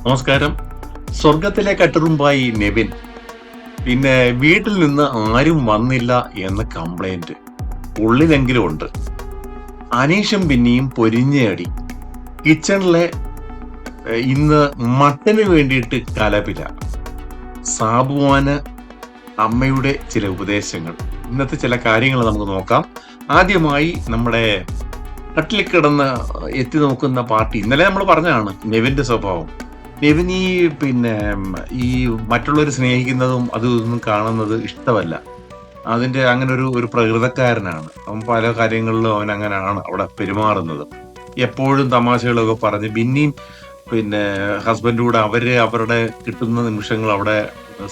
നമസ്കാരം. സ്വർഗത്തിലെ കട്ടുറുമ്പായി നെവിൻ. പിന്നെ വീട്ടിൽ നിന്ന് ആരും വന്നില്ല എന്ന കംപ്ലൈന്റ് ഉള്ളിലെങ്കിലും ഉണ്ട്. അനീഷും പിന്നെയും പൊരിഞ്ഞടി. കിച്ചണിലെ ഇന്ന് മട്ടന് വേണ്ടിയിട്ട് കലപില. സാബുവാന് അമ്മയുടെ ചില ഉപദേശങ്ങൾ. ഇന്നത്തെ ചില കാര്യങ്ങൾ നമുക്ക് നോക്കാം. ആദ്യമായി നമ്മുടെ കട്ടിൽ കിടന്ന് എത്തി നോക്കുന്ന പാർട്ടി. ഇന്നലെ നമ്മൾ പറഞ്ഞതാണ് നെവിന്റെ സ്വഭാവം. നെവിൻ ഈ മറ്റുള്ളവർ സ്നേഹിക്കുന്നതും അതും ഇതൊന്നും കാണുന്നത് ഇഷ്ടമല്ല. അതിന്റെ അങ്ങനെ ഒരു പ്രകൃതക്കാരനാണ് അവൻ. പല കാര്യങ്ങളിലും അവൻ അങ്ങനെയാണ് അവിടെ പെരുമാറുന്നത്. എപ്പോഴും തമാശകളൊക്കെ പറഞ്ഞ് പിന്നെയും ഹസ്ബൻഡൂടെ അവരുടെ കിട്ടുന്ന നിമിഷങ്ങൾ അവിടെ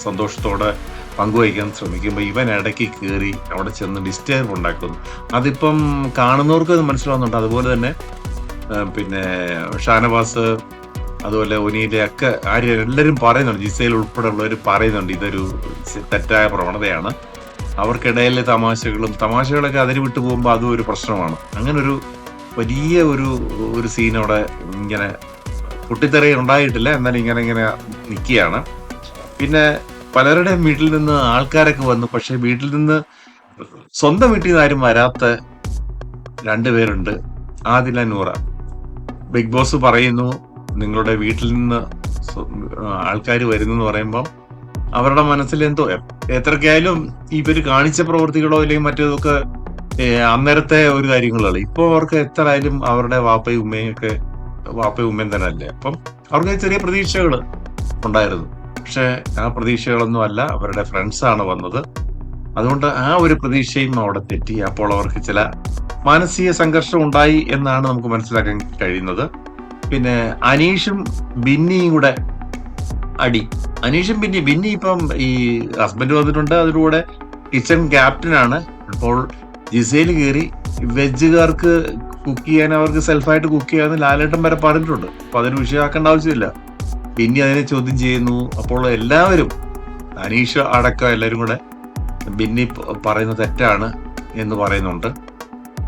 സന്തോഷത്തോടെ പങ്കുവയ്ക്കാൻ ശ്രമിക്കുമ്പോൾ ഇവൻ ഇടയ്ക്ക് കയറി അവിടെ ചെന്ന് ഡിസ്റ്റർബ് ഉണ്ടാക്കുന്നു. അതിപ്പം കാണുന്നവർക്ക് അത് മനസ്സിലാവുന്നുണ്ട്. അതുപോലെ തന്നെ ഷാനവാസ്, അതുപോലെ ഒനീലെ ഒക്കെ എല്ലാവരും പറയുന്നുണ്ട്, ജിസയിൽ ഉൾപ്പെടെ ഉള്ളവർ പറയുന്നുണ്ട് ഇതൊരു തെറ്റായ പ്രവണതയാണ്. അവർക്കിടയിലെ തമാശകളൊക്കെ അതിന് വിട്ടു പോകുമ്പോൾ അതും ഒരു പ്രശ്നമാണ്. അങ്ങനെ ഒരു വലിയ ഒരു സീൻ അവിടെ ഇങ്ങനെ പൊട്ടിത്തെറി ഉണ്ടായിട്ടില്ല, എന്നാലും ഇങ്ങനെ നിൽക്കുകയാണ്. പിന്നെ പലരുടെയും വീട്ടിൽ നിന്ന് ആൾക്കാരൊക്കെ വന്നു. പക്ഷെ വീട്ടിൽ നിന്ന് സ്വന്തം വീട്ടിൽ നിന്ന് ആരും വരാത്ത രണ്ടുപേരുണ്ട്, ആദില, നൂറ. ബിഗ് ബോസ് പറയുന്നു നിങ്ങളുടെ വീട്ടിൽ നിന്ന് ആൾക്കാർ വരുന്നു എന്ന് പറയുമ്പം അവരുടെ മനസ്സിൽ എന്തോ എത്രക്കായാലും ഇവര് കാണിച്ച പ്രവൃത്തികളോ അല്ലെങ്കിൽ മറ്റേതൊക്കെ അന്നേരത്തെ ഒരു കാര്യങ്ങളല്ല. ഇപ്പൊ അവർക്ക് എത്ര ആയാലും അവരുടെ വാപ്പയും ഉമ്മയും തന്നെ അല്ലേ. അപ്പം അവർക്ക് ചെറിയ പ്രതീക്ഷകൾ ഉണ്ടായിരുന്നു. പക്ഷെ ആ പ്രതീക്ഷകളൊന്നും അല്ല, അവരുടെ ഫ്രണ്ട്സാണ് വന്നത്. അതുകൊണ്ട് ആ ഒരു പ്രതീക്ഷയും അവിടെ തെറ്റി. അപ്പോൾ അവർക്ക് ചില മാനസിക സംഘർഷം ഉണ്ടായി എന്നാണ് നമുക്ക് മനസ്സിലാക്കാൻ കഴിയുന്നത്. പിന്നെ അനീഷും ബിന്നിയും കൂടെ അടി. അനീഷും ബിന്നി ഇപ്പം ഈ ഹസ്ബൻഡ് വന്നിട്ടുണ്ട്, അതിലൂടെ കിച്ചൺ ക്യാപ്റ്റനാണ്. അപ്പോൾ ജിസയിൽ കയറി വെജുകാർക്ക് കുക്ക് ചെയ്യാൻ, അവർക്ക് സെൽഫായിട്ട് കുക്ക് ചെയ്യാന്ന് ലാലേട്ടൻ വരെ പറഞ്ഞിട്ടുണ്ട്. അപ്പൊ അതൊരു വിഷയമാക്കേണ്ട ആവശ്യമില്ല. പിന്നെ അതിനെ ചോദ്യം ചെയ്യുന്നു. അപ്പോൾ എല്ലാവരും, അനീഷ് അടക്കം എല്ലാവരും കൂടെ ബിന്നി പറയുന്നത് തെറ്റാണ് എന്ന് പറയുന്നുണ്ട്.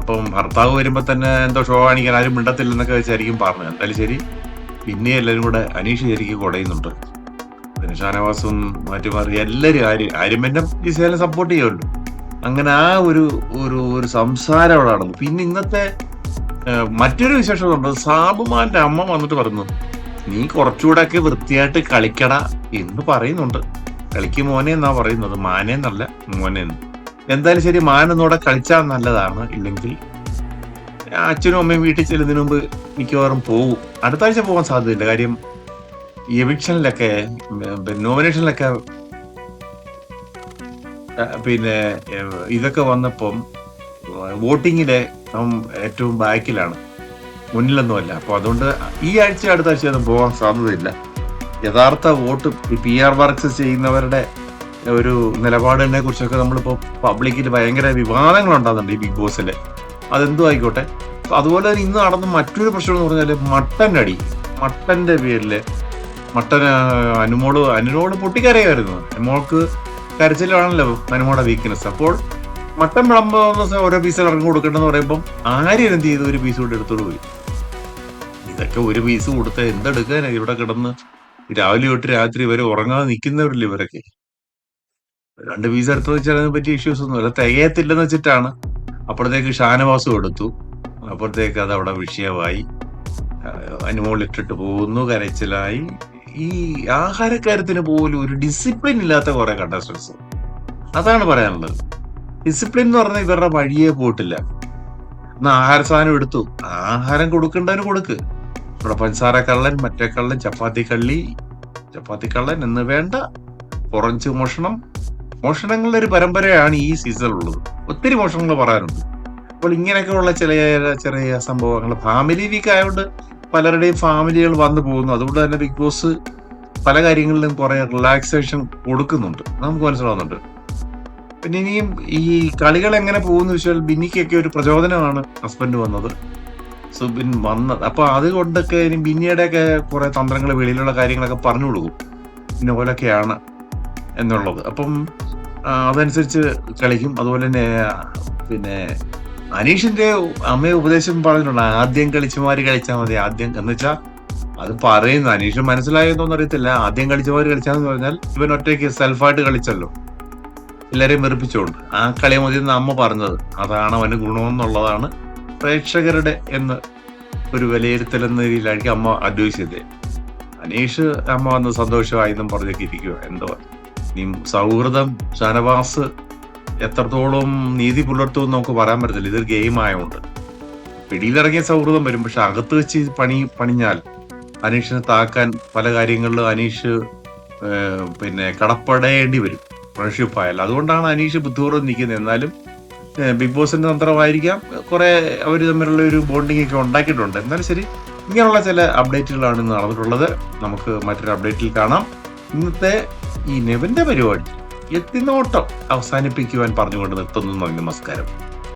അപ്പം ഭർത്താവ് വരുമ്പോ തന്നെ എന്തോ ഷോ കാണിക്കാൻ ആരും മിണ്ടത്തില്ലെന്നൊക്കെ വെച്ചായിരിക്കും പറഞ്ഞത്. എന്തായാലും ശരി, പിന്നെ എല്ലാവരും കൂടെ അനീഷ് ശരിക്കും കുടയുന്നുണ്ട്. പിന്നെ ഷാനവാസും മാറ്റി എല്ലാവരും ആരും പിന്നെ ജിസേനെ സപ്പോർട്ട് ചെയ്യുമല്ലോ. അങ്ങനെ ആ ഒരു സംസാരം അവിടെ നടന്നു. പിന്നെ ഇന്നത്തെ മറ്റൊരു വിശേഷം ഉണ്ട്. സാബുമാന്റെ അമ്മ വന്നിട്ട് പറഞ്ഞു, നീ കുറച്ചുകൂടെ ഒക്കെ വൃത്തിയായിട്ട് കളിക്കട എന്ന് പറയുന്നുണ്ട്. കളിക്ക് മോനെ എന്നാ പറയുന്നത്, മാനേന്നല്ല മോനെന്ന്. എന്തായാലും ശരി, മാനൊന്നുകൂടെ കളിച്ചാൽ നല്ലതാണ്. ഇല്ലെങ്കിൽ അച്ഛനും അമ്മയും വീട്ടിൽ ചെല്ലുന്നതിന് മുമ്പ് മിക്കവാറും പോകും. അടുത്ത ആഴ്ച പോകാൻ സാധ്യതയില്ല. കാര്യം എവിക്ഷനിലൊക്കെ നോമിനേഷനിലൊക്കെ ഇതൊക്കെ വന്നപ്പം വോട്ടിങ്ങിലെ ഏറ്റവും ബാക്കിലാണ്, മുന്നിലൊന്നുമല്ല. അപ്പൊ അതുകൊണ്ട് ഈ ആഴ്ച അടുത്ത ആഴ്ച ഒന്നും പോകാൻ സാധ്യതയില്ല. യഥാർത്ഥ വോട്ട് PR വർക്ക്സ് ചെയ്യുന്നവരുടെ ഒരു നിലപാടിനെ കുറിച്ചൊക്കെ നമ്മളിപ്പോ പബ്ലിക്കിൽ ഭയങ്കര വിവാദങ്ങൾ ഉണ്ടാകുന്നുണ്ട് ഈ ബിഗ് ബോസില്. അതെന്തോ ആയിക്കോട്ടെ. അതുപോലെ തന്നെ ഇന്ന് നടന്ന മറ്റൊരു പ്രശ്നം എന്ന് പറഞ്ഞാല് മട്ടന്റെ അടി. മട്ടന്റെ പേരില് അനുമോള് പൊട്ടിക്കരയായിരുന്നു. അനുമോൾക്ക് കരച്ചിലാണല്ലോ അനുമോടെ വീക്ക്നെസ്. അപ്പോൾ മട്ടൻ വിളമ്പുന്ന ഓരോ പീസ് ഇറങ്ങി കൊടുക്കണ്ടെന്ന് പറയുമ്പോൾ ആരും എന്ത് ചെയ്തു, ഒരു പീസ് കൂടെ എടുത്തോണ്ട് പോയി. ഇതൊക്കെ ഒരു പീസ് കൊടുത്ത എന്തെടുക്കാനാ? ഇവിടെ കിടന്ന് രാവിലെ തൊട്ട് രാത്രി വരെ ഉറങ്ങാതെ നിൽക്കുന്നവരില്ല ഇവരൊക്കെ. 2 പീസ് എടുത്തു വെച്ചാൽ അതിനെ പറ്റിയ ഇഷ്യൂസ് ഒന്നുമില്ല. തികയത്തില്ലെന്ന് വെച്ചിട്ടാണ്. അപ്പോഴത്തേക്ക് ഷാനവാസും എടുത്തു. അപ്പോഴത്തേക്ക് അത് അവിടെ വിഷയമായി. അനുമോൾ ഇട്ടിട്ട് പോകുന്നു, കരച്ചിലായി. ഈ ആഹാരക്കാര്യത്തിന് പോലും ഒരു ഡിസിപ്ലിൻ ഇല്ലാത്ത കുറെ കണ്ടസ്റ്റൻസ്. അതാണ് പറയാനുള്ളത്. ഡിസിപ്ലിൻ എന്ന് പറഞ്ഞാൽ ഇവരുടെ വഴിയെ പോയിട്ടില്ല. എന്നാ ആഹാര സാധനം എടുത്തു, ആഹാരം കൊടുക്കേണ്ടതിന് കൊടുക്ക്. ഇവിടെ പഞ്ചസാര കള്ളൻ, മറ്റേ കള്ളൻ, ചപ്പാത്തി കള്ളൻ എന്ന് വേണ്ട. കുറച്ച് മോഷണങ്ങളുടെ ഒരു പരമ്പരയാണ് ഈ സീസണിലുള്ളത്. ഒത്തിരി മോഷണങ്ങൾ പറയാനുണ്ട്. അപ്പോൾ ഇങ്ങനെയൊക്കെയുള്ള ചെറിയ സംഭവങ്ങൾ, ഫാമിലി വീക്ക് ആയതുകൊണ്ട് പലരുടെയും ഫാമിലികൾ വന്നു പോകുന്നു. അതുകൊണ്ട് തന്നെ ബിഗ് ബോസ് പല കാര്യങ്ങളിലും കുറെ റിലാക്സേഷൻ കൊടുക്കുന്നുണ്ട്, നമുക്ക് മനസ്സിലാവുന്നുണ്ട്. പിന്നെ ഇനിയും ഈ കളികൾ എങ്ങനെ പോകുന്നു വെച്ചാൽ ബിന്നിക്കൊക്കെ ഒരു പ്രചോദനമാണ് ഹസ്ബൻഡ് വന്നത്, സുബിൻ വന്നത്. അപ്പൊ അതുകൊണ്ടൊക്കെ ഇനി ബിന്നിയുടെയൊക്കെ കുറെ തന്ത്രങ്ങൾ, വെളിയിലുള്ള കാര്യങ്ങളൊക്കെ പറഞ്ഞു കൊടുക്കും, പിന്നെ ഓലൊക്കെയാണ് എന്നുള്ളത്. അപ്പം അതനുസരിച്ച് കളിക്കും. അതുപോലെ തന്നെ പിന്നെ അനീഷിന്റെ അമ്മയെ ഉപദേശം പറഞ്ഞിട്ടുണ്ട്, ആദ്യം കളിച്ചാൽ മതി. ആദ്യം എന്ന് വെച്ചാൽ അത് പറയുന്നു. അനീഷ് മനസ്സിലായെന്നൊന്നും അറിയത്തില്ല. ആദ്യം കളിച്ചവര് കളിച്ചാന്ന് പറഞ്ഞാൽ ഇവൻ ഒറ്റയ്ക്ക് സെൽഫായിട്ട് കളിച്ചല്ലോ, എല്ലാരെയും വെറുപ്പിച്ചുകൊണ്ട്. ആ കളി മതിയെന്ന് അമ്മ പറഞ്ഞത്. അതാണ് അവന് ഗുണമെന്നുള്ളതാണ് പ്രേക്ഷകരുടെ എന്ന് ഒരു വിലയിരുത്തൽ എന്ന രീതിയിലായിരിക്കും അമ്മ അഡ്വൈസ് ചെയ്തത്. അനീഷ് അമ്മ വന്ന് സന്തോഷമായെന്നും പറഞ്ഞൊക്കെ ഇരിക്കുക. എന്തോ നീ സൗഹൃദം ഷാനവാസ് എത്രത്തോളം നീതി പുലർത്തുമെന്ന് നമുക്ക് പറയാൻ പറ്റത്തില്ല. ഇതൊരു ഗെയിം ആയതുകൊണ്ട് പിടിയിലിറങ്ങിയ സൗഹൃദം വരും. പക്ഷെ അകത്ത് വെച്ച് പണിഞ്ഞാൽ അനീഷിനെ താക്കാൻ പല കാര്യങ്ങളിലും അനീഷ് പിന്നെ കടപ്പെടേണ്ടി വരും ഫ്രണ്ട്ഷിപ്പ് ആയാലും. അതുകൊണ്ടാണ് അനീഷ് ബുദ്ധിപൂർവ്വം നിൽക്കുന്നത്. എന്നാലും ബിഗ് ബോസിന്റെ തന്ത്രമായിരിക്കാം, കുറെ അവർ തമ്മിലുള്ള ഒരു ബോണ്ടിങ് ഒക്കെ ഉണ്ടാക്കിയിട്ടുണ്ട്. എന്നാലും ശരി, ഇങ്ങനെയുള്ള ചില അപ്ഡേറ്റുകളാണ് ഇന്ന് നടന്നിട്ടുള്ളത്. നമുക്ക് മറ്റൊരു അപ്ഡേറ്റിൽ കാണാം. ഇന്നത്തെ ഈ നെവിന്റെ പരിപാടി എത്തിനോട്ടം അവസാനിപ്പിക്കുവാൻ പറഞ്ഞുകൊണ്ട് നിർത്തുന്നു. നമസ്കാരം.